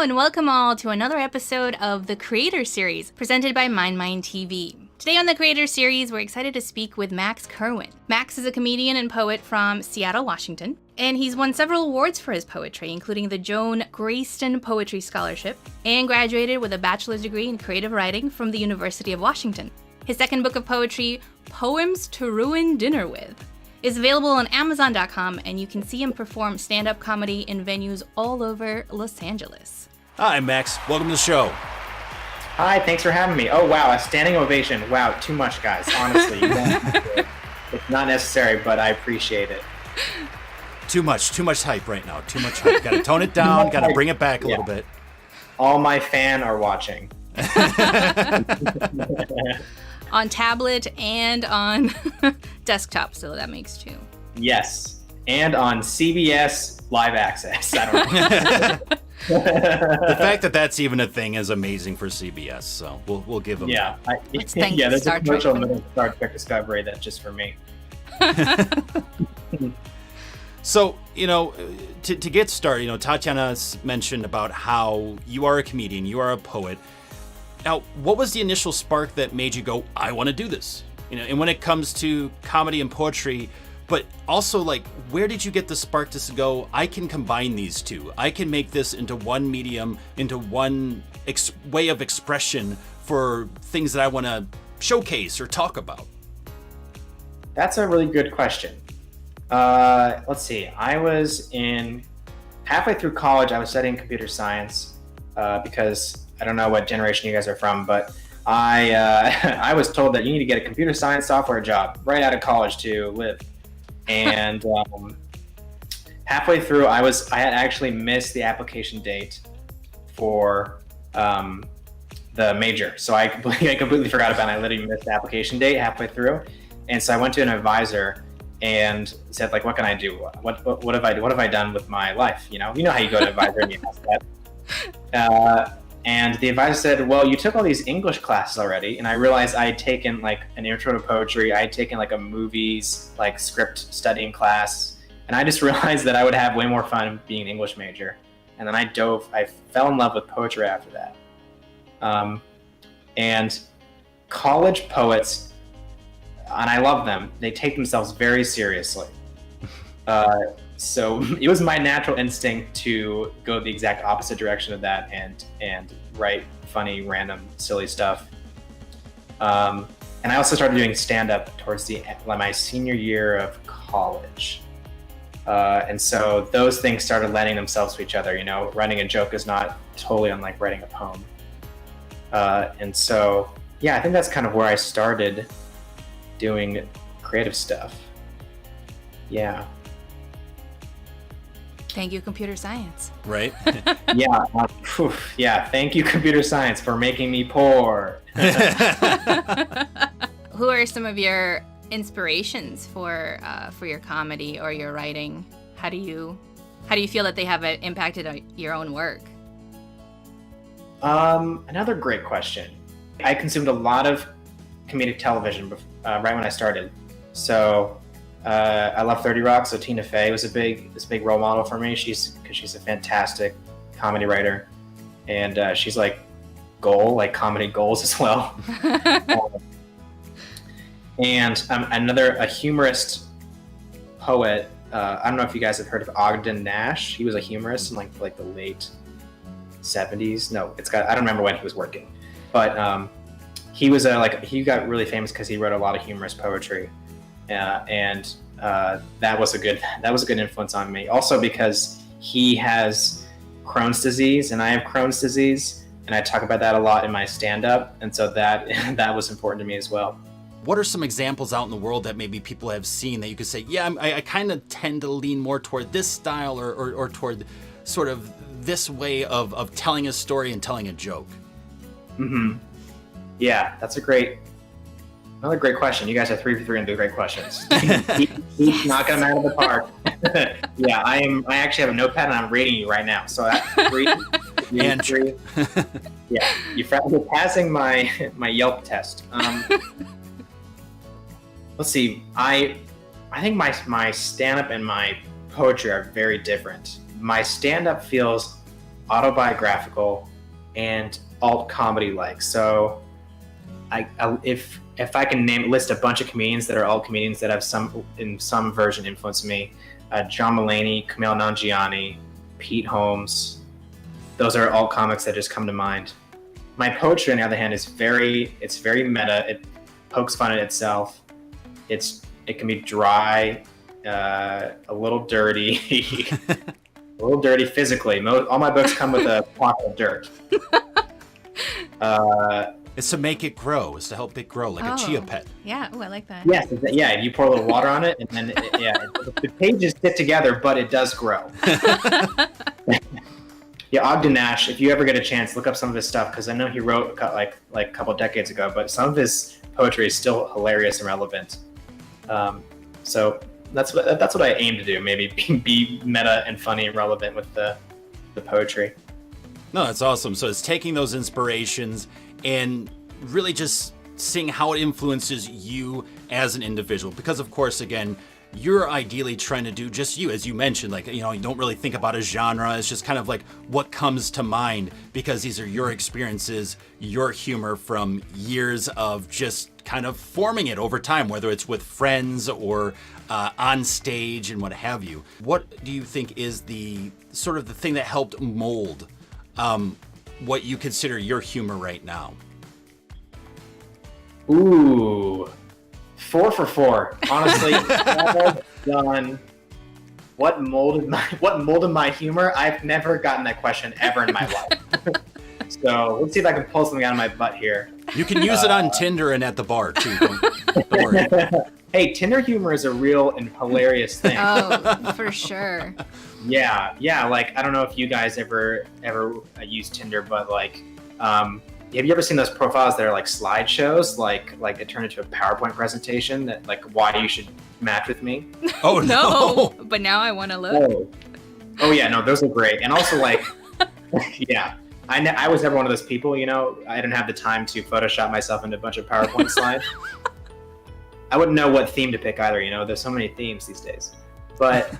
and welcome all to another episode of the Creator Series, presented by MindMineTV. Today on the Creator Series, we're excited to speak with Max Kerwien. Max is a comedian and poet from Seattle, Washington, and he's won several awards for his poetry, including the Joan Grayston Poetry Scholarship, and graduated with a bachelor's degree in creative writing from the University of Washington. His second book of poetry, Poems to Ruin Dinner With, is available on Amazon.com, and you can see him perform stand-up comedy in venues all over Los Angeles. Hi, Max. Welcome to the show. Hi, thanks for having me. Oh, wow, a standing ovation. Wow, too much, guys. Honestly, it's not necessary, but I appreciate it. Too much hype right now. Too much hype. Got to tone it down. Got to bring it back a little bit. All my fan are watching. On tablet and on desktop, so that makes two. Yes, and on CBS Live Access. I don't know. The fact that that's even a thing is amazing for CBS, so we'll give them. Yeah, there's a commercial in Star Trek Discovery that's just for me. So, to get started, Tatiana's mentioned about how you are a comedian, you are a poet. Now, what was the initial spark that made you go, I want to do this? And when it comes to comedy and poetry, but also where did you get the spark to go, I can combine these two. I can make this into one medium, into one way of expression for things that I want to showcase or talk about? That's a really good question. Let's see. I was halfway through college, I was studying computer science because I don't know what generation you guys are from, but I was told that you need to get a computer science software job right out of college to live. And halfway through, I had actually missed the application date for the major. So I completely forgot about it. I literally missed the application date halfway through. And so I went to an advisor and said, what can I do? What have I done with my life? You know how you go to an advisor and you ask that. And the advisor said, well, you took all these English classes already. And I realized I had taken an intro to poetry. I had taken a movies, script studying class. And I just realized that I would have way more fun being an English major. And then I fell in love with poetry after that. And college poets, and I love them, they take themselves very seriously. So it was my natural instinct to go the exact opposite direction of that and write funny, random, silly stuff. And I also started doing stand-up towards my senior year of college. And so those things started lending themselves to each other. Writing a joke is not totally unlike writing a poem. And so, I think that's kind of where I started doing creative stuff. Yeah. Thank you, computer science. Right? Yeah. Thank you, computer science, for making me poor. Who are some of your inspirations for your comedy or your writing? How do you feel that they have impacted your own work? Another great question. I consumed a lot of comedic television right when I started. So I love 30 Rock, so Tina Fey was this big role model for me. Because she's a fantastic comedy writer, and she's comedy goals as well. And a humorist poet. I don't know if you guys have heard of Ogden Nash. He was a humorist in the late 70s. No, I don't remember when he was working, but he was he got really famous because he wrote a lot of humorous poetry. And that was a good influence on me. Also because he has Crohn's disease and I have Crohn's disease, and I talk about that a lot in my stand-up, and so that was important to me as well. What are some examples out in the world that maybe people have seen that you could say, I kind of tend to lean more toward this style or toward sort of this way of telling a story and telling a joke? Mm-hmm. Yeah, that's another great question. You guys are 3 for 3 and do great questions. Keep knocking them out of the park. Yeah, I actually have a notepad and I'm rating you right now. So that's 3 and 3. Yeah, you're passing my Yelp test. Let's see. I think my stand-up and my poetry are very different. My stand-up feels autobiographical, and alt comedy like. So if I can list a bunch of comedians that are alt comedians that have in some version influenced me, John Mulaney, Kumail Nanjiani, Pete Holmes, those are alt comics that just come to mind. My poetry, on the other hand, it's very meta. It pokes fun at itself. It can be dry, a little dirty, physically. All my books come with a pocket of dirt. It's to make it grow. It's to help it grow, like a chia pet. Yeah. Oh, I like that. Yes. Yeah. You pour a little water on it, and then the pages sit together, but it does grow. Yeah, Ogden Nash. If you ever get a chance, look up some of his stuff, because I know he wrote like a couple decades ago, but some of his poetry is still hilarious and relevant. So that's what I aim to do. Maybe be meta and funny and relevant with the poetry. No, that's awesome. So it's taking those inspirations and really just seeing how it influences you as an individual. Because of course, again, you're ideally trying to do just you, as you mentioned, like, you don't really think about a genre. It's just kind of like what comes to mind, because these are your experiences, your humor from years of just kind of forming it over time, whether it's with friends or on stage and what have you. What do you think is the sort of the thing that helped mold what you consider your humor right now? Ooh, 4 for 4. Honestly, all done. What molded my humor? I've never gotten that question ever in my life. So let's see if I can pull something out of my butt here. You can use it on Tinder and at the bar too. Don't worry. Hey, Tinder humor is a real and hilarious thing. Oh, for sure. Yeah. Like, I don't know if you guys ever use Tinder, but like, have you ever seen those profiles that are like slideshows, like they turn into a PowerPoint presentation that like why you should match with me? Oh no! But now I want to look. Oh yeah, no, those are great. And also like, yeah, I was never one of those people. I didn't have the time to Photoshop myself into a bunch of PowerPoint slides. I wouldn't know what theme to pick either. There's so many themes these days, but.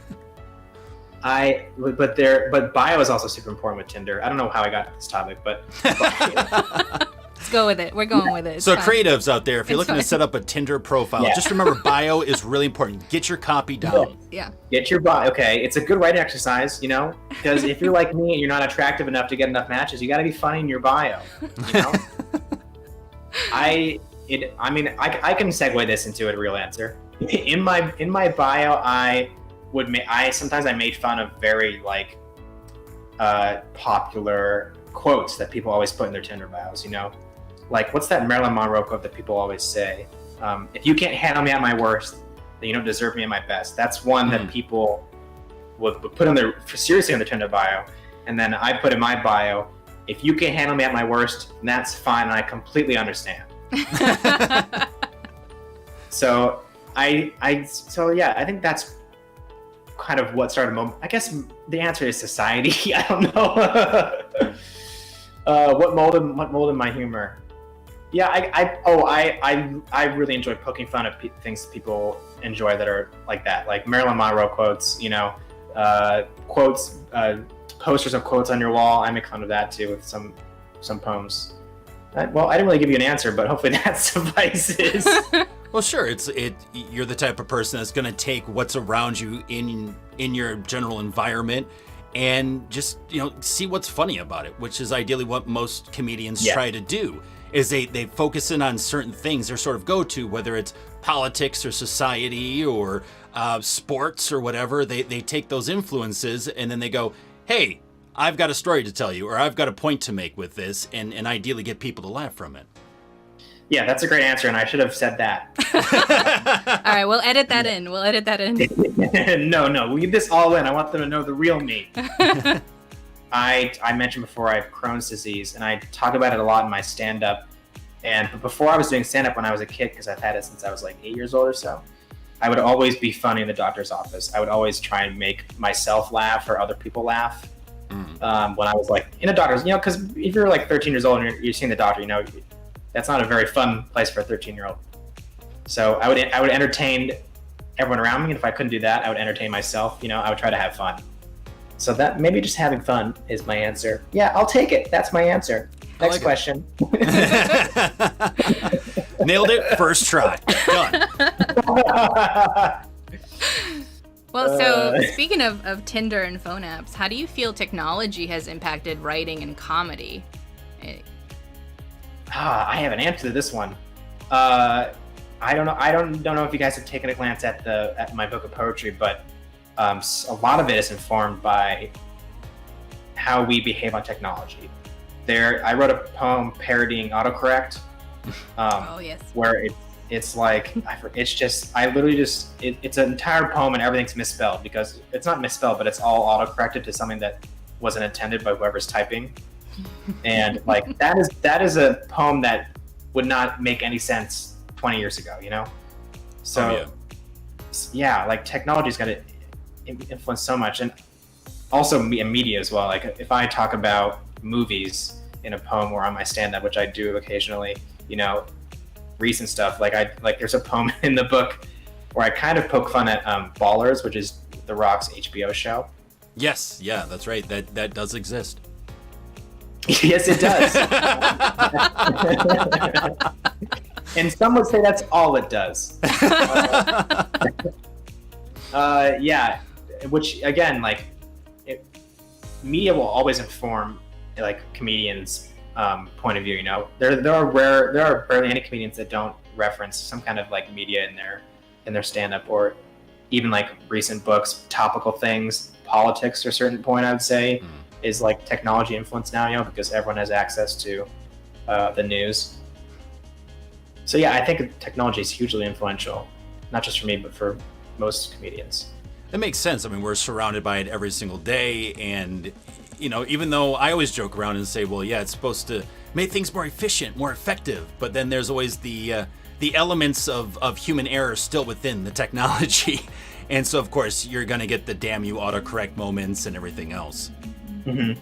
But bio is also super important with Tinder. I don't know how I got to this topic, but let's go with it. We're going with it. It's so fine. Creatives out there, if you're looking to set up a Tinder profile, just remember bio is really important. Get your copy down. Yeah. Get your bio. Okay, it's a good writing exercise, because if you're like me and you're not attractive enough to get enough matches, you got to be funny in your bio. I can segue this into a real answer. In my bio, sometimes I made fun of very like popular quotes that people always put in their Tinder bios. Like what's that Marilyn Monroe quote that people always say? If you can't handle me at my worst, then you don't deserve me at my best. That's one that people would put seriously on their Tinder bio, and then I put in my bio, if you can't handle me at my worst, that's fine, and I completely understand. So I think that's kind of what started I guess the answer is society. I don't know. What molded my humor? Yeah, I really enjoy poking fun at things people enjoy that are like that, like Marilyn Monroe quotes. Quotes, posters of quotes on your wall. I make fun of that too with some poems. Well, I didn't really give you an answer, but hopefully that suffices. Well, sure. You're the type of person that's going to take what's around you in your general environment and just see what's funny about it, which is ideally what most comedians try to do. Is they focus in on certain things their sort of go to, whether it's politics or society or sports or whatever. They take those influences and then they go, hey, I've got a story to tell you, or I've got a point to make with this, and ideally get people to laugh from it. Yeah, that's a great answer, and I should have said that. All right, we'll edit that in. No, we get this all in. I want them to know the real me. I mentioned before I have Crohn's disease, and I talk about it a lot in my stand-up. But before I was doing stand-up when I was a kid, because I've had it since I was like 8 years old or so, I would always be funny in the doctor's office. I would always try and make myself laugh or other people laugh. When I was like in a doctor's, because if you're like 13 years old and you're seeing the doctor, that's not a very fun place for a 13-year-old. So I would entertain everyone around me, and if I couldn't do that, I would entertain myself. I would try to have fun. So that maybe just having fun is my answer. Yeah, I'll take it. That's my answer. Next question. Nailed it. First try. Done. Well, so speaking of Tinder and phone apps, how do you feel technology has impacted writing and comedy? I have an answer to this one. I don't know. I don't know if you guys have taken a glance at my book of poetry, but a lot of it is informed by how we behave on technology. I wrote a poem parodying autocorrect. Oh yes. Where it's like it's an entire poem and everything's misspelled, because it's not misspelled, but it's all autocorrected to something that wasn't intended by whoever's typing. And like that is a poem that would not make any sense 20 years ago, you know? So yeah, like technology's got to influence so much, and also media as well. Like if I talk about movies in a poem or on my stand-up, which I do occasionally, you know, recent stuff, like there's a poem in the book where I kind of poke fun at Ballers, which is The Rock's HBO show. Yes, yeah, that's right. That does exist. Yes, it does. And some would say that's all it does. Yeah, which again, like, media will always inform like comedians' point of view. You know, there are barely any comedians that don't reference some kind of like media in their stand-up, or even like recent books, topical things, politics to a certain point. I would say is like technology influence now, you know, because everyone has access to the news. So yeah, I think technology is hugely influential, not just for me, but for most comedians. That makes sense. I mean, we're surrounded by it every single day, and you know, even though I always joke around and say, well, yeah, it's supposed to make things more efficient, more effective, but then there's always the elements of human error still within the technology. And so, of course, you're going to get the damn you autocorrect moments and everything else. Mm-hmm.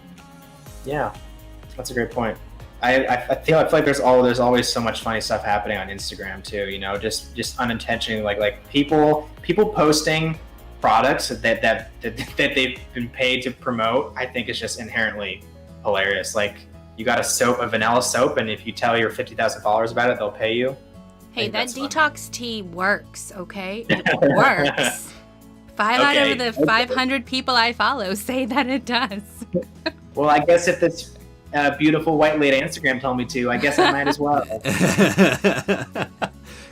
Yeah, that's a great point. I feel like there's always so much funny stuff happening on Instagram too. You know, just unintentionally, like people posting products that they've been paid to promote. I think is just inherently hilarious. Like, you got a vanilla soap, and if you tell your 50,000 followers about it, they'll pay you. Hey, that detox tea works, okay? It works. Five out of the 500 people I follow say that it does. Well, I guess if this beautiful white lady on Instagram told me to, I guess I might as well.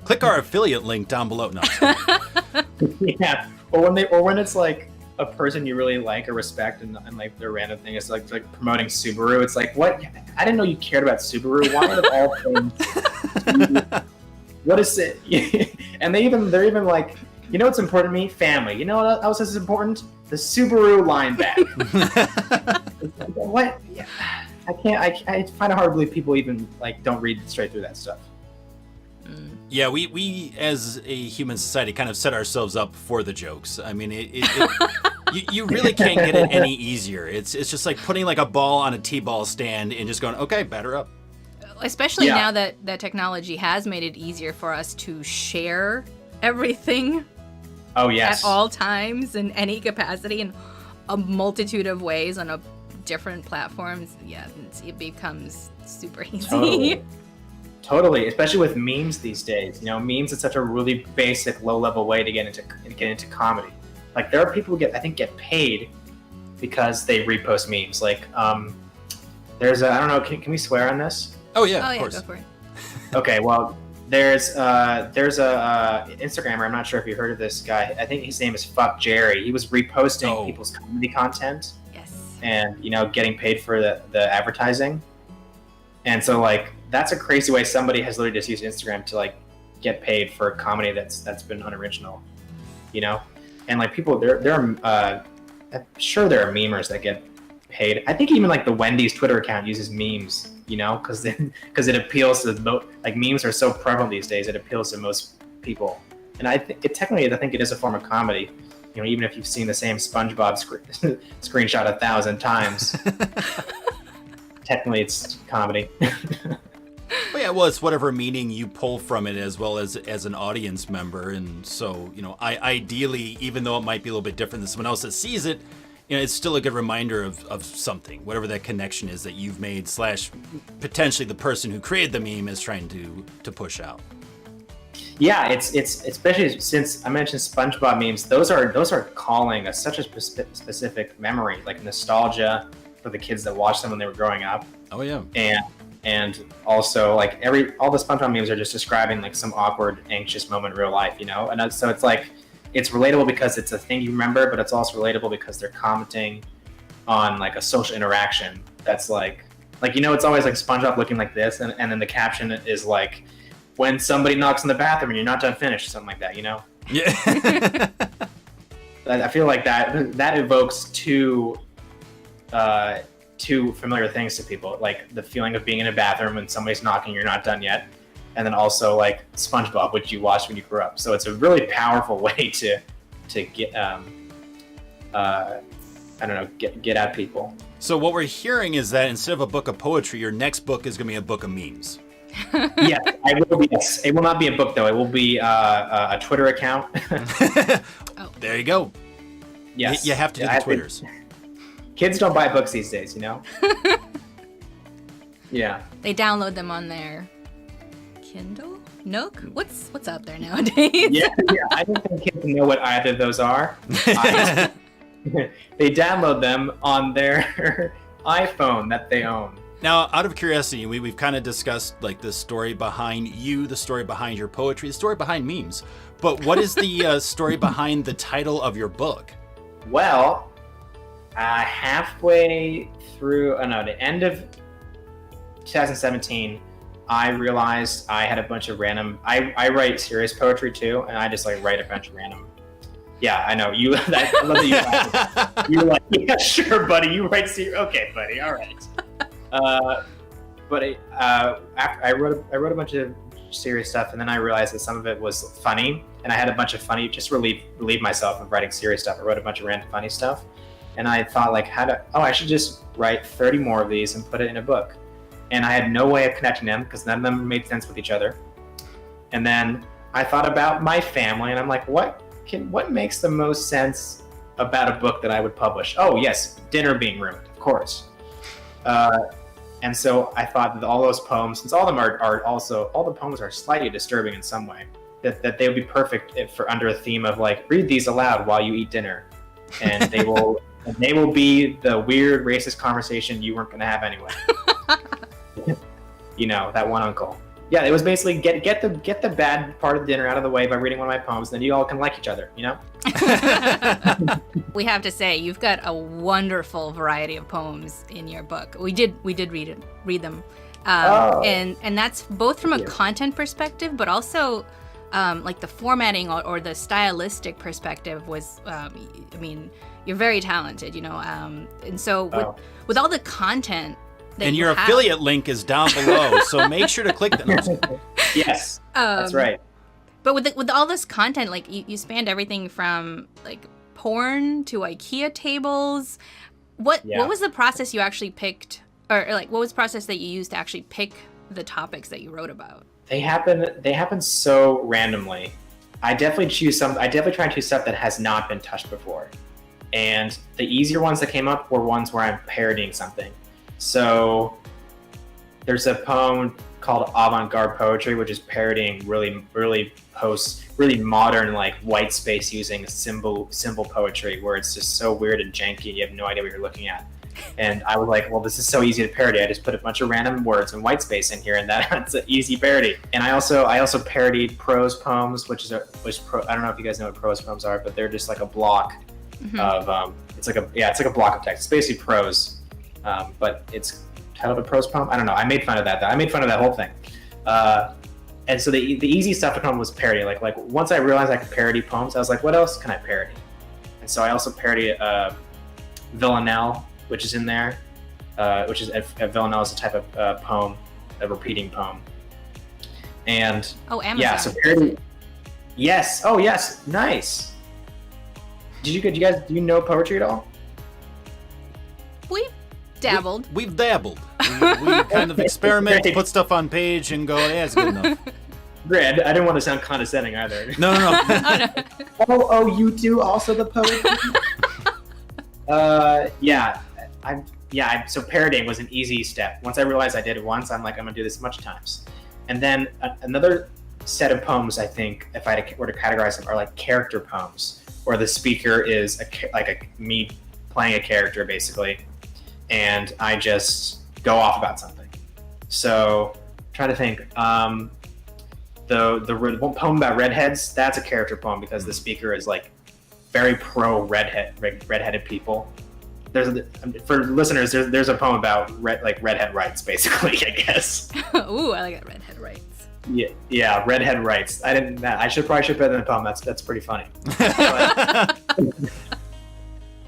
Click our affiliate link down below. No. Yeah, or when it's like a person you really like or respect, and like their random thing is like promoting Subaru. It's like, what? I didn't know you cared about Subaru. Why of all things? What is it? And they're even like, you know what's important to me? Family. You know what else is important? The Subaru line back. What? Yeah. I find it hard to believe people even like don't read straight through that stuff. Yeah, we as a human society kind of set ourselves up for the jokes. I mean, you really can't get it any easier. It's just like putting like a ball on a t-ball stand and just going, okay, batter up. Especially now that technology has made it easier for us to share everything. Oh yes. At all times, in any capacity, in a multitude of ways on different platforms. Yeah, it becomes super easy. Totally, especially with memes these days. You know, memes is such a really basic, low-level way to get into comedy. Like, there are people who get paid because they repost memes. Like, there's I don't know, can we swear on this? Oh yeah, of course. Go for it. Okay, well, there's a Instagrammer. I'm not sure if you heard of this guy. I think his name is Fuck Jerry. He was reposting people's comedy content. Yes. And getting paid for the advertising. And so like, that's a crazy way somebody has literally just used Instagram to like get paid for a comedy that's been unoriginal, you know? And like people, I'm sure there are memers that get paid. I think even like the Wendy's Twitter account uses memes, you know, because it appeals to like memes are so prevalent these days. It appeals to most people, and I think it is a form of comedy. You know, even if you've seen the same SpongeBob screenshot 1,000 times, technically it's comedy. Well, yeah, well, it's whatever meaning you pull from it, as well as an audience member. And so, you know, ideally, even though it might be a little bit different than someone else that sees it, it's still a good reminder of something, whatever that connection is that you've made / potentially the person who created the meme is trying to push out. Yeah, it's especially since I mentioned SpongeBob memes. Those are calling such a specific memory, like nostalgia for the kids that watched them when they were growing up. Oh yeah. And also like all the SpongeBob memes are just describing like some awkward, anxious moment in real life, And so it's like it's relatable because it's a thing you remember, but it's also relatable because they're commenting on like a social interaction that's like it's always like SpongeBob looking like this, and then the caption is like, when somebody knocks on the bathroom and you're not done finished, something like that, Yeah. I feel like that evokes two familiar things to people, like the feeling of being in a bathroom when somebody's knocking, you're not done yet, and then also like SpongeBob, which you watched when you grew up. So it's a really powerful way to get get at people. So what we're hearing is that instead of a book of poetry, your next book is going to be a book of memes. Yes, I will be. Yes. It will not be a book though. It will be a Twitter account. Oh, there you go. Yes, you have to do the Twitters. Kids don't buy books these days, Yeah. They download them on their Kindle, Nook. What's out there nowadays? Yeah. I don't think kids know what either of those are. They download them on their iPhone that they own. Now, out of curiosity, we've kind of discussed like the story behind you, the story behind your poetry, the story behind memes. But what is the story behind the title of your book? Well, halfway through, the end of 2017, I realized I had a bunch of random. I write serious poetry too, and I just like write a bunch of random. Yeah, I know you. I love that you're like, yeah, sure, buddy. You write serious. Okay, buddy. All right. But after I wrote a bunch of serious stuff, and then I realized that some of it was funny, and I had a bunch of funny, just relieve myself of writing serious stuff. I wrote a bunch of random funny stuff, and I thought like, I should just write 30 more of these and put it in a book. And I had no way of connecting them because none of them made sense with each other. And then I thought about my family, and I'm like, what makes the most sense about a book that I would publish? Oh yes, dinner being ruined, of course. And so I thought that all those poems, since all of them are also, all the poems are slightly disturbing in some way, that they would be perfect for under a theme of like, read these aloud while you eat dinner, and they will be the weird racist conversation you weren't going to have anyway. That one uncle. Yeah, it was basically get the bad part of dinner out of the way by reading one of my poems, then you all can like each other, We have to say, you've got a wonderful variety of poems in your book. We did read them. And that's both from a content perspective, but also like the formatting or the stylistic perspective was, you're very talented, and so with all the content and your affiliate link is down below, so make sure to click that. Yes, that's right. But with all this content, like you spanned everything from like porn to IKEA tables. What was the process you actually picked, or like what was the process that you used to actually pick the topics that you wrote about? They happen so randomly. I definitely try and choose stuff that has not been touched before. And the easier ones that came up were ones where I'm parodying something. So there's a poem called Avant-Garde Poetry, which is parodying really modern like white space using symbol poetry, where it's just so weird and janky, you have no idea what you're looking at. And I was like, well, this is so easy to parody. I just put a bunch of random words and white space in here, and that's an easy parody. And I also parodied prose poems, I don't know if you guys know what prose poems are, but they're just like a block of it's like a block of text. It's basically prose. But it's titled a prose poem. I don't know. I made fun of that though. I made fun of that whole thing. And so the easy stuff to come was parody. Like once I realized I could parody poems, I was like, what else can I parody? And so I also parody Villanelle, which is in there, which is a villanelle is a type of poem, a repeating poem. And Amazon. Yeah, so parody. Yes. Oh yes. Nice. Do you know poetry at all? We've dabbled. We've dabbled. We kind of experiment, put stuff on page, and go, yeah, it's good enough. Great. I didn't want to sound condescending either. No. Oh, you do also the poetry? Yeah, so parodying was an easy step. Once I realized I did it once, I'm like, I'm gonna do this a bunch of times. And then another set of poems, I think, if I were to categorize them, are like character poems, where the speaker is me playing a character basically, and I just go off about something. So try to think. The poem about redheads, that's a character poem because the speaker is like very pro redheaded people. For listeners, there's a poem about redhead rights, basically, I guess. Ooh, I like it. Redhead rights. Yeah, redhead rights. I should probably put that in the poem. That's pretty funny.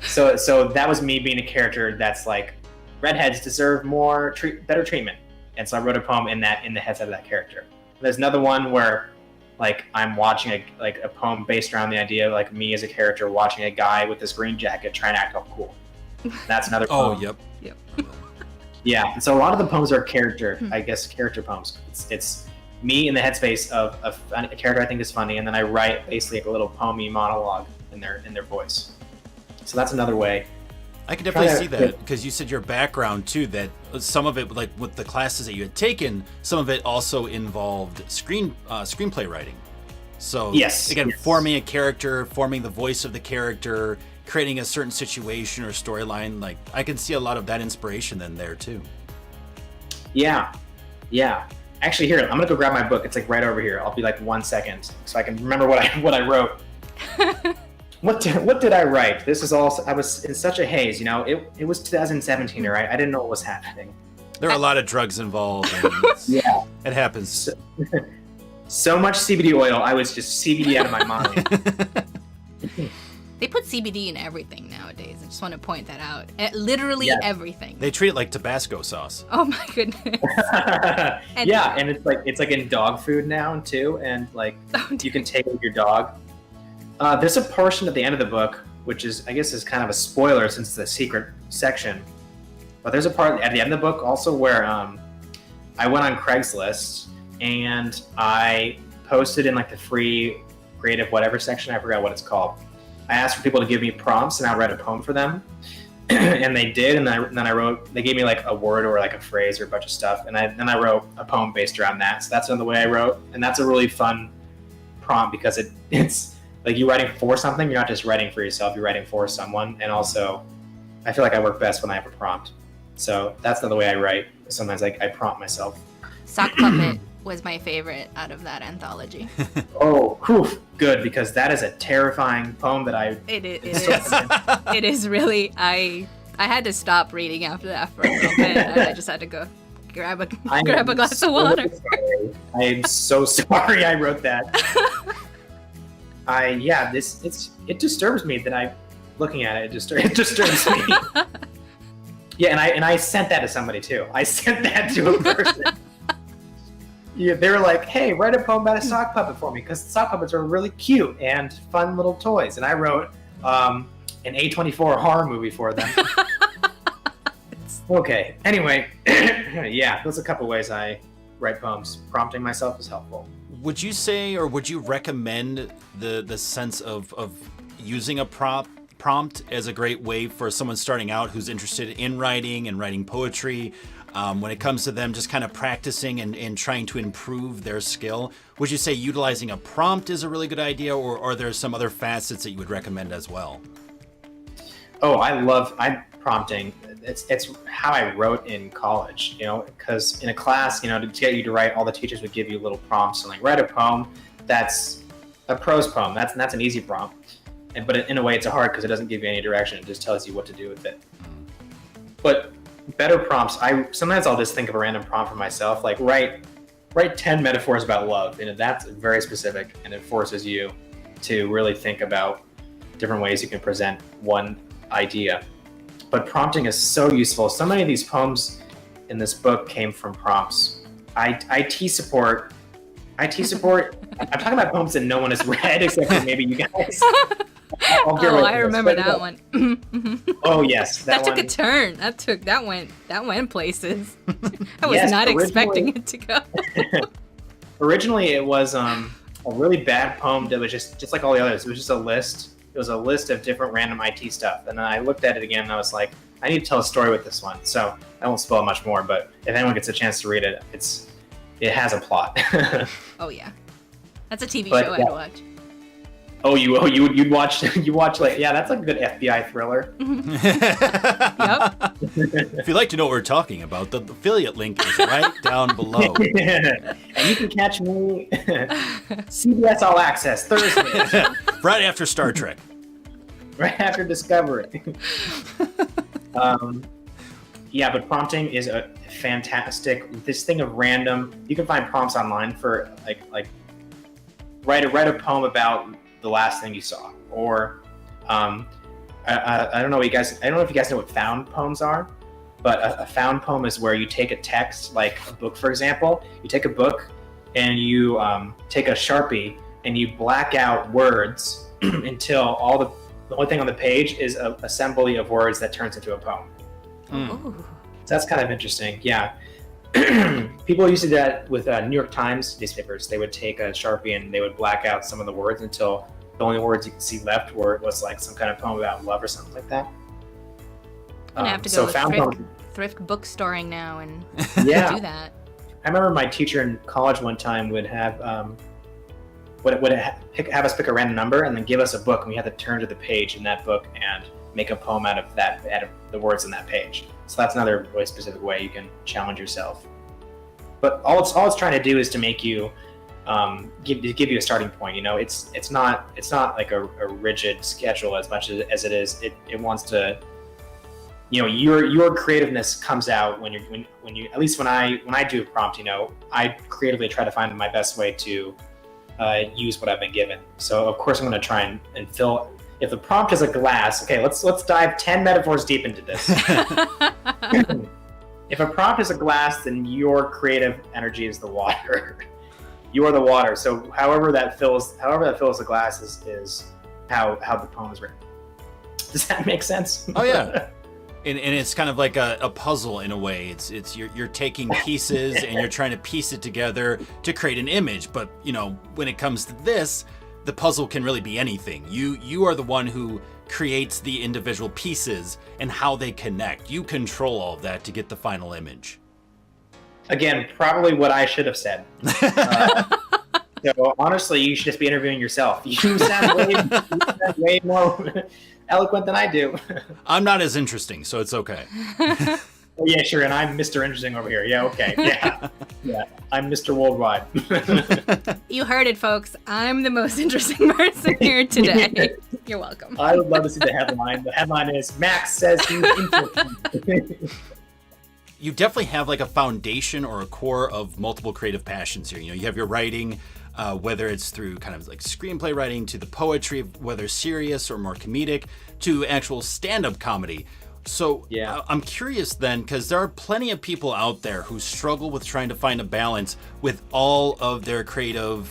So that was me being a character that's like, redheads deserve better treatment, and so I wrote a poem in the headset of that character. There's another one where like I'm watching a poem based around the idea of like me as a character watching a guy with this green jacket trying to act all cool. That's another poem. Oh, yep. Yeah, and so a lot of the poems are character poems. It's me in the headspace of a character I think is funny, and then I write basically like a little poem-y monologue in their voice. So that's another way. I can definitely see that, because you said your background too, that some of it, like with the classes that you had taken, some of it also involved screenplay writing. So forming a character, forming the voice of the character, creating a certain situation or storyline, like I can see a lot of that inspiration then there too. Yeah. Actually, here, I'm gonna go grab my book. It's like right over here. I'll be like 1 second, so I can remember what I wrote. What did I write? This is all. I was in such a haze. You know, it was 2017, right? I didn't know what was happening. There are a lot of drugs involved. And yeah, it happens. So much CBD oil. I was just CBD out of my mind. They put CBD in everything nowadays. I just want to point that out. Literally everything. They treat it like Tabasco sauce. Oh my goodness. And it's like in dog food now too, and like you can take it with your dog. There's a portion at the end of the book, which is I guess is kind of a spoiler since it's a secret section. But there's a part at the end of the book also where I went on Craigslist and I posted in like the free creative whatever section. I forgot what it's called. I asked for people to give me prompts, and I read a poem for them, and they did. And then I wrote. They gave me like a word or like a phrase or a bunch of stuff, and then I wrote a poem based around that. So that's another way I wrote, and that's a really fun prompt because it's like you writing for something. You're not just writing for yourself. You're writing for someone, and also, I feel like I work best when I have a prompt. So that's another way I write. Sometimes I prompt myself. Sock Puppet was my favorite out of that anthology. Oh, whew, good, because that is a terrifying poem that It is. It is really. I had to stop reading after that for a little bit. I just had to go grab a glass of water. I am so sorry I wrote that. It disturbs me that I'm looking at it. It disturbs me. Yeah, and I sent that to somebody too. I sent that to a person. Yeah, they were like, hey, write a poem about a sock puppet for me, because sock puppets are really cute and fun little toys. And I wrote an A24 horror movie for them. Okay, anyway, yeah, those are a couple ways I write poems. Prompting myself is helpful. Would you say, or would you recommend the sense of using a prompt as a great way for someone starting out who's interested in writing and writing poetry? When it comes to them just kind of practicing and trying to improve their skill, would you say utilizing a prompt is a really good idea, or are there some other facets that you would recommend as well? Oh, I'm prompting. It's how I wrote in college, you know, because in a class, you know, to get you to write, all the teachers would give you little prompts and like write a poem that's a prose poem. That's an easy prompt. But in a way, it's hard because it doesn't give you any direction. It just tells you what to do with it. But better prompts, sometimes I'll just think of a random prompt for myself, like write 10 metaphors about love, and that's very specific, and it forces you to really think about different ways you can present one idea. But prompting is so useful. So many of these poems in this book came from prompts. IT support. I'm talking about poems that no one has read except for maybe you guys. I remember that one. Oh yes, that took a turn. That went places. I was not expecting it to go. Originally, it was a really bad poem that was just like all the others. It was just a list a list of different random IT stuff. And then I looked at it again and I was like, I need to tell a story with this one. So I won't spoil much more, but if anyone gets a chance to read it, it has a plot. Oh yeah, that's a TV show I'd watch. Oh, you'd watch like, yeah, that's like a good FBI thriller. Yep. If you'd like to know what we're talking about, the affiliate link is right down below. And you can catch me CBS All Access Thursday. Right after Star Trek. Right after Discovery. Yeah, but prompting is a fantastic, this thing of random, you can find prompts online for like write a poem about the last thing you saw, or I don't know if you guys know what found poems are, but a found poem is where you take a text, like a book, for example. You take a book and you take a Sharpie and you black out words until the only thing on the page is a assembly of words that turns into a poem. Ooh. So that's kind of interesting. Yeah. People used to do that with New York Times newspapers. They would take a Sharpie and they would black out some of the words until the only words you could see left was like some kind of poem about love or something like that. I'm gonna have to go with thrift bookstoring now and do that. I remember my teacher in college one time would have have us pick a random number and then give us a book, and we had to turn to the page in that book and make a poem out of the words in that page. So that's another really specific way you can challenge yourself. But all it's trying to do is to make you give you a starting point. You know, it's not like a rigid schedule as much as it is. It wants to, you know, your creativeness comes out when you at least when I do a prompt, you know, I creatively try to find my best way to use what I've been given. So of course I'm going to try and fill. If the prompt is a glass, okay, let's dive 10 metaphors deep into this. If a prompt is a glass, then your creative energy is the water. You are the water. So however that fills the glass is how the poem is written. Does that make sense? Oh yeah. And it's kind of like a puzzle in a way. It's you're taking pieces and you're trying to piece it together to create an image. But you know, when it comes to this, the puzzle can really be anything. You are the one who creates the individual pieces and how they connect. You control all of that to get the final image. Again, probably what I should have said. So honestly, you should just be interviewing yourself. You sound way more eloquent than I do. I'm not as interesting, so it's okay. Oh, yeah, sure. And I'm Mr. Interesting over here. Yeah, okay. Yeah. I'm Mr. Worldwide. You heard it, folks. I'm the most interesting person here today. You're welcome. I would love to see the headline. The headline is, Max says he's interesting. You definitely have like a foundation or a core of multiple creative passions here. You know, you have your writing, whether it's through kind of like screenplay writing, to the poetry, whether serious or more comedic, to actual stand-up comedy. So yeah. I'm curious then, because there are plenty of people out there who struggle with trying to find a balance with all of their creative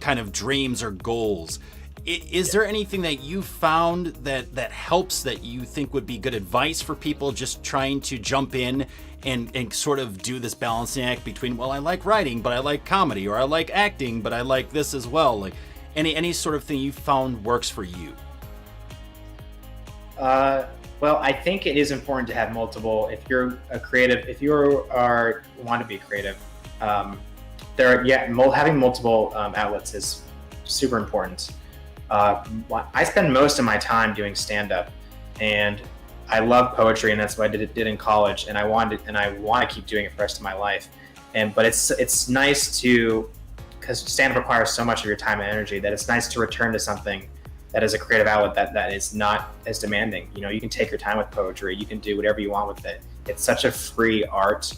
kind of dreams or goals. Is there anything that you found that helps, that you think would be good advice for people just trying to jump in and sort of do this balancing act between, well, I like writing, but I like comedy, or I like acting, but I like this as well? Like any sort of thing you found works for you? Well, I think it is important to have multiple. If you're a creative, if you want to be creative, having multiple outlets is super important. I spend most of my time doing stand-up, and I love poetry, and that's what I did in college, and I want to keep doing it for the rest of my life. But it's nice to, because stand-up requires so much of your time and energy, that it's nice to return to something that is a creative outlet that is not as demanding. You know, you can take your time with poetry. You can do whatever you want with it. It's such a free art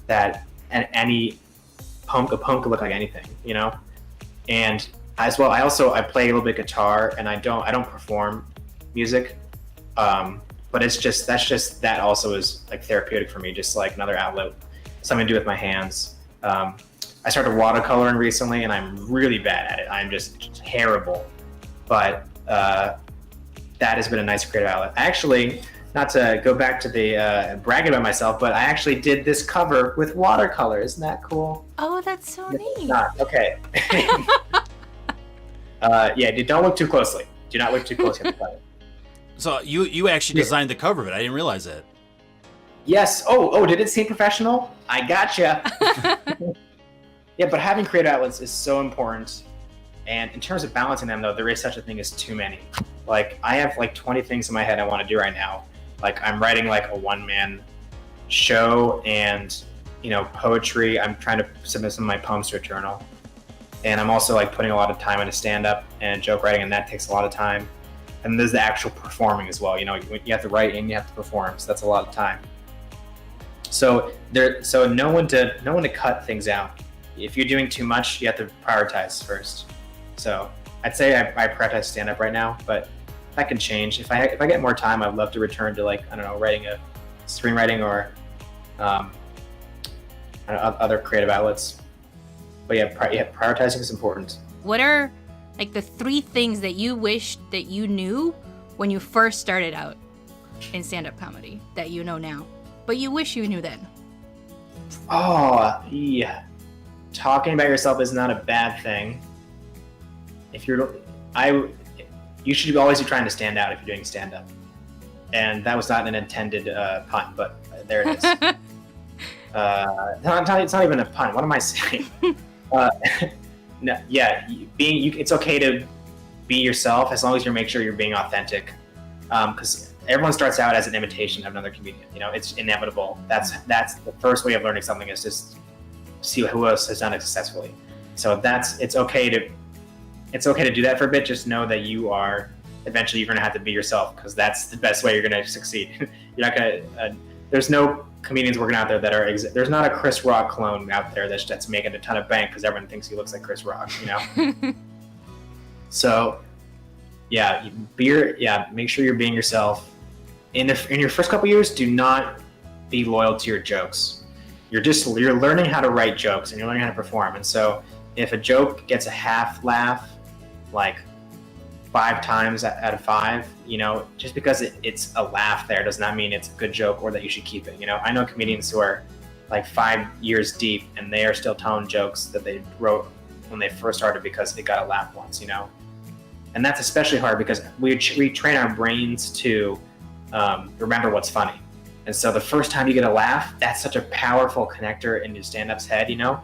that a poem could look like anything, you know? And as well, I play a little bit guitar, and I don't perform music. But that also is like therapeutic for me, just like another outlet, something to do with my hands. I started watercoloring recently, and I'm really bad at it. I'm just terrible. But that has been a nice creative outlet. Actually, not to go back to the bragging about myself, but I actually did this cover with watercolor. Isn't that cool? Oh, that's so neat. Okay. Yeah, don't look too closely. Do not look too close at the cover. So you actually designed the cover of it. I didn't realize that. Yes. Oh, did it seem professional? I gotcha. Yeah, but having creative outlets is so important. And in terms of balancing them, though, there is such a thing as too many. Like, I have like 20 things in my head I want to do right now. Like, I'm writing like a one-man show and, poetry. I'm trying to submit some of my poems to a journal. And I'm also like putting a lot of time into stand-up and joke writing, and that takes a lot of time. And there's the actual performing as well. You have to write and you have to perform, so that's a lot of time. So no one to cut things out. If you're doing too much, you have to prioritize first. So I'd say I prioritize stand-up right now, but that can change. If I get more time, I'd love to return to writing a screenwriting or other creative outlets. But yeah, prioritizing is important. What are like the 3 things that you wish that you knew when you first started out in stand-up comedy that you know now, but you wish you knew then? Oh, yeah. Talking about yourself is not a bad thing. You should always be trying to stand out if you're doing stand-up. And that was not an intended pun, but there it is. It's not even a pun. What am I saying? No, yeah, it's okay to be yourself as long as you make sure you're being authentic. Because everyone starts out as an imitation of another comedian. It's inevitable. That's the first way of learning something, is just see who else has done it successfully. So it's okay to do that for a bit. Just know that eventually you're going to have to be yourself, because that's the best way you're going to succeed. You're not going to. There's no comedians working out there that are. There's not a Chris Rock clone out there that's making a ton of bank because everyone thinks he looks like Chris Rock. So, yeah, make sure you're being yourself. In your first couple years, do not be loyal to your jokes. You're learning how to write jokes and you're learning how to perform. And so, if a joke gets a half laugh, like 5 times out of 5, just because it's a laugh there does not mean it's a good joke or that you should keep it. I know comedians who are like 5 years deep and they are still telling jokes that they wrote when they first started because they got a laugh once, and that's especially hard because we train our brains to remember what's funny. And so the first time you get a laugh, that's such a powerful connector in your stand-up's head. You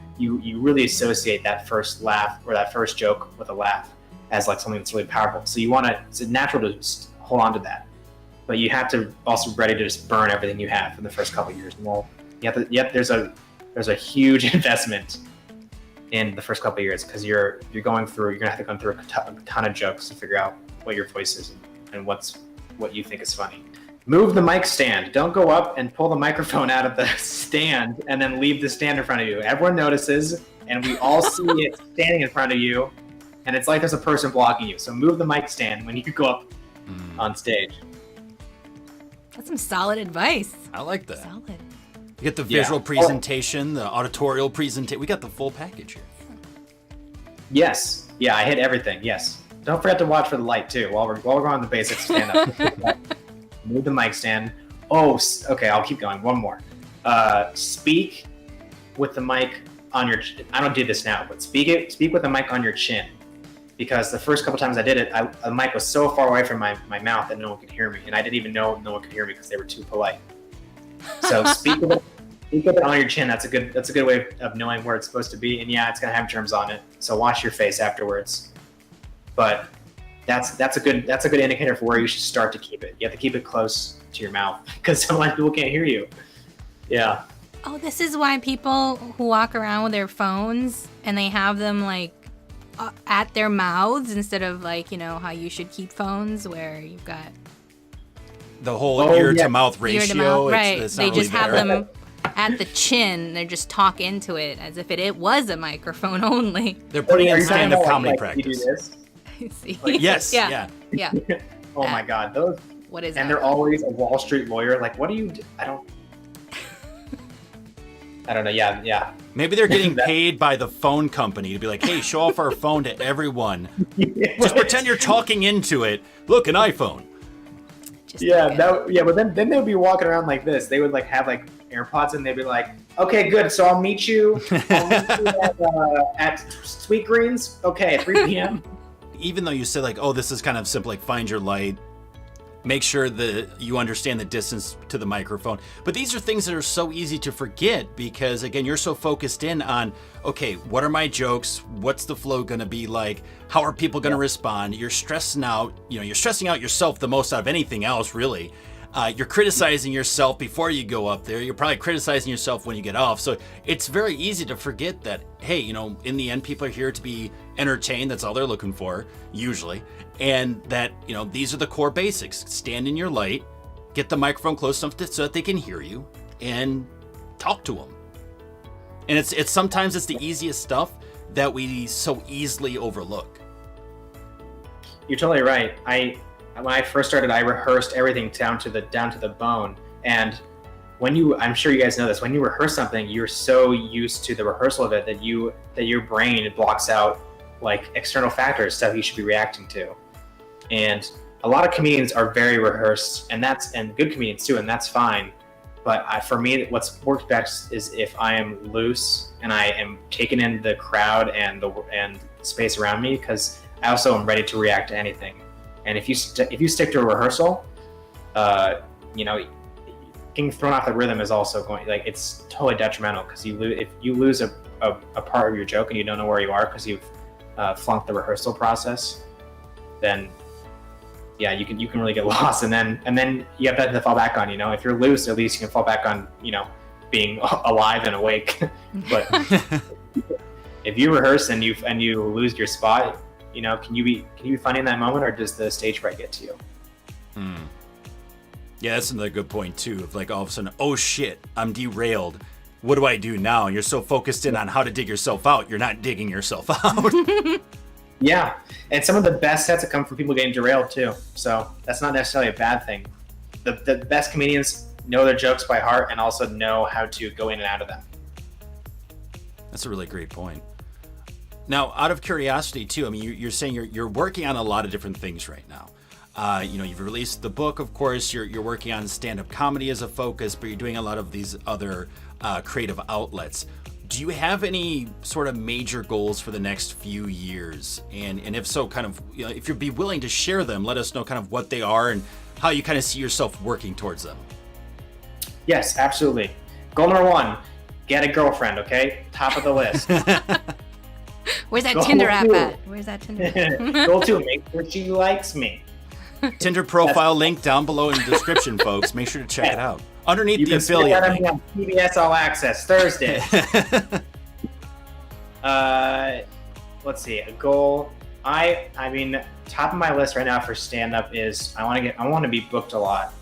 really associate that first laugh or that first joke with a laugh as like something that's really powerful. So it's natural to just hold on to that, but you have to also be ready to just burn everything you have for the first couple of years. There's a huge investment in the first couple of years because you're gonna have to go through a ton of jokes to figure out what your voice is and what you think is funny. Move the mic stand. Don't go up and pull the microphone out of the stand and then leave the stand in front of you. Everyone notices, and we all see it standing in front of you. And it's like there's a person blocking you. So move the mic stand when you go up on stage. That's some solid advice. I like that. Solid. You get the visual presentation, the auditorial presentation. We got the full package here. Yes. Yeah, I hit everything. Yes. Don't forget to watch for the light too. While we're on the basics, stand up. Move the mic stand. Oh, okay. I'll keep going. One more. Speak with the mic on your. I don't do this now, but speak with the mic on your chin. Because the first couple times I did it, the mic was so far away from my mouth that no one could hear me, and I didn't even know no one could hear me because they were too polite. So speak with it on your chin. That's a good way of knowing where it's supposed to be. And yeah, it's gonna have germs on it, so wash your face afterwards. But that's a good indicator for where you should start to keep it. You have to keep it close to your mouth because sometimes people can't hear you. Yeah. Oh, this is why people who walk around with their phones and they have them like at their mouths instead of like, how you should keep phones where you've got the whole ear to mouth ratio. Ear to mouth, right. It's they not just really have there. them at the chin. They just talk into it as if it was a microphone only. They're putting in Are you talking stand-up about, comedy like, you do practice. this? See? Yes. Yeah. Yeah. Oh my God, those. What is And that? they're always a Wall Street lawyer. Like, what do you do? I don't know. Yeah. Maybe they're getting paid by the phone company to be like, hey, show off our phone to everyone. Just pretend you're talking into it. Look, an iPhone. But then they would be walking around like this. They would like have like AirPods and they'd be like, okay, good. So I'll meet you at Sweet Greens. Okay, 3 p.m. even though you said like, oh, this is kind of simple, like find your light, make sure that you understand the distance to the microphone. But these are things that are so easy to forget because, again, you're so focused in on, okay, what are my jokes? What's the flow going to be like? How are people going to respond? You're stressing out, you're stressing out yourself the most out of anything else, really. You're criticizing yourself before you go up there. You're probably criticizing yourself when you get off. So it's very easy to forget that, hey, in the end, people are here to be entertained. That's all they're looking for, usually. And that, these are the core basics. Stand in your light, get the microphone close enough so that they can hear you, and talk to them. And it's sometimes it's the easiest stuff that we so easily overlook. You're totally right. When I first started, I rehearsed everything down to the bone. And I'm sure you guys know this, when you rehearse something, you're so used to the rehearsal of it that your brain blocks out like external factors, stuff you should be reacting to. And a lot of comedians are very rehearsed, and good comedians too, and that's fine. But for me, what's worked best is if I am loose and I am taking in the crowd and space around me, because I also am ready to react to anything. And if you stick to a rehearsal, getting thrown off the rhythm is also it's totally detrimental, because if you lose a part of your joke and you don't know where you are because you've flunked the rehearsal process, then yeah, you can really get lost. And then you have to fall back on. If you're loose, at least you can fall back on being alive and awake. But if you rehearse and you lose your spot, can you be funny in that moment, or does the stage fright get to you? Yeah, that's another good point too. Of like all of a sudden, oh shit, I'm derailed. What do I do now? And you're so focused in on how to dig yourself out, you're not digging yourself out. Yeah, and some of the best sets have come from people getting derailed too. So that's not necessarily a bad thing. The best comedians know their jokes by heart and also know how to go in and out of them. That's a really great point. Now, out of curiosity too, I mean, you're saying you're working on a lot of different things right now. You've released the book, of course. You're working on stand-up comedy as a focus, but you're doing a lot of these other creative outlets. Do you have any sort of major goals for the next few years? And if so, kind of, if you'd be willing to share them, let us know kind of what they are and how you kind of see yourself working towards them. Yes, absolutely. Goal number 1, get a girlfriend, okay? Top of the list. Where's that Tinder app at? Where's that Tinder? Goal 2, make sure she likes me. Tinder profile link down below in the description, folks. Make sure to check it out. Underneath the affiliate link. On PBS All Access Thursday. Let's see, a goal. I mean, top of my list right now for stand-up is I want to be booked a lot.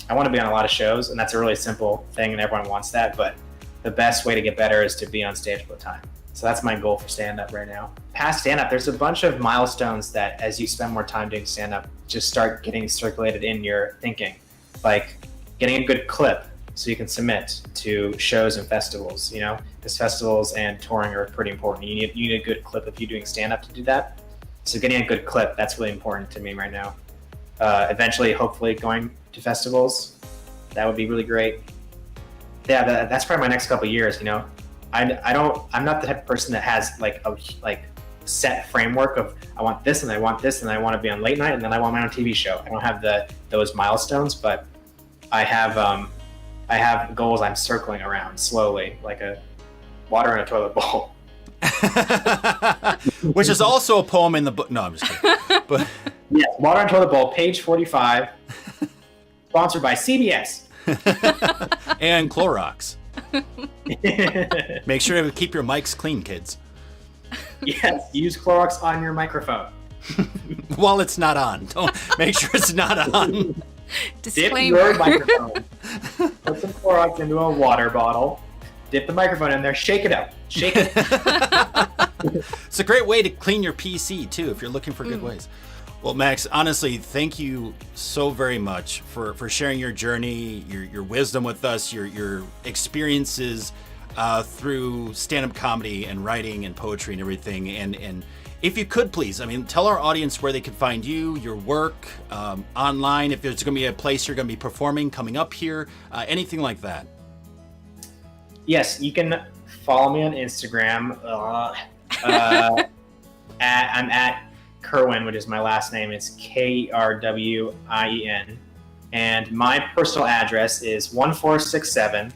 I want to be on a lot of shows, and that's a really simple thing, and everyone wants that. But the best way to get better is to be on stage all the time. So that's my goal for stand-up right now. Past stand-up, there's a bunch of milestones that as you spend more time doing stand-up, just start getting circulated in your thinking. Like getting a good clip so you can submit to shows and festivals, because festivals and touring are pretty important. You need a good clip if you're doing stand-up to do that. So getting a good clip, that's really important to me right now. Eventually, hopefully going to festivals, that would be really great. Yeah, that's probably my next couple of years, I'm not the type of person that has like a set framework of I want this and I want this and I want to be on late night and then I want my own TV show. I don't have those milestones, but I have goals I'm circling around slowly, like a water in a toilet bowl. Which is also a poem in the book. No, I'm just kidding. But yeah, water in a toilet bowl, page 45, sponsored by CBS and Clorox. Make sure to keep your mics clean, kids. Yes, use Clorox on your microphone. While it's not on. Don't make sure it's not on. Disclaimer. Dip your microphone. Put some Clorox into a water bottle. Dip the microphone in there. Shake it up. Shake it. It's a great way to clean your PC too, if you're looking for good ways. Well, Max, honestly, thank you so very much for sharing your journey, your wisdom with us, your experiences through stand-up comedy and writing and poetry and everything. And if you could, please, tell our audience where they can find you, your work, online, if there's going to be a place you're going to be performing coming up here, anything like that. Yes, you can follow me on Instagram. I'm at Kerwin, which is my last name. It's Kerwien. And my personal address is 1467.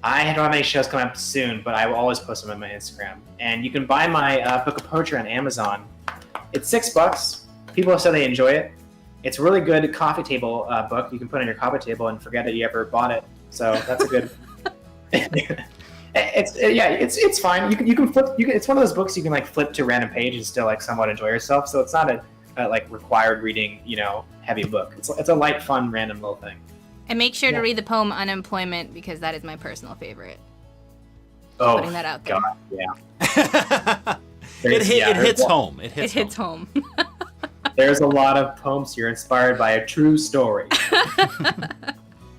I don't have any shows coming up soon, but I will always post them on my Instagram. And you can buy my book of poetry on Amazon. It's $6. People have said they enjoy it. It's a really good coffee table book. You can put on your coffee table and forget that you ever bought it. So that's a good. It's fine. You can flip. It's one of those books you can like flip to a random page and still like somewhat enjoy yourself. So it's not a like required reading, heavy book. It's a light, fun, random little thing. And make sure to read the poem Unemployment, because that is my personal favorite. Oh, putting that out there. God, yeah. It hits home. It hits home. There's a lot of poems here inspired by a true story.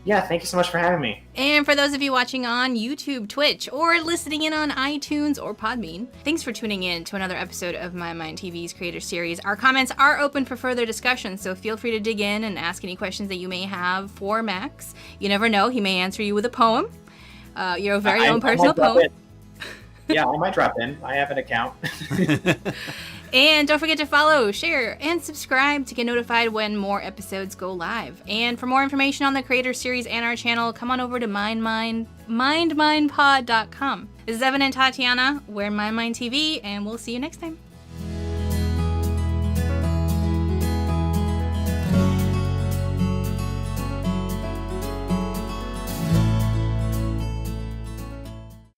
Yeah, thank you so much for having me. And for those of you watching on YouTube, Twitch, or listening in on iTunes or Podbean, thanks for tuning in to another episode of MindMineTV's Creator Series. Our comments are open for further discussion, so feel free to dig in and ask any questions that you may have for Max. You never know, he may answer you with a poem, your very own personal poem. Yeah, I might drop in. I have an account. And don't forget to follow, share, and subscribe to get notified when more episodes go live. And for more information on the Creator Series and our channel, come on over to MindMinePod.com. This is Evin and Tatiana. We're MindMineTV, and we'll see you next time.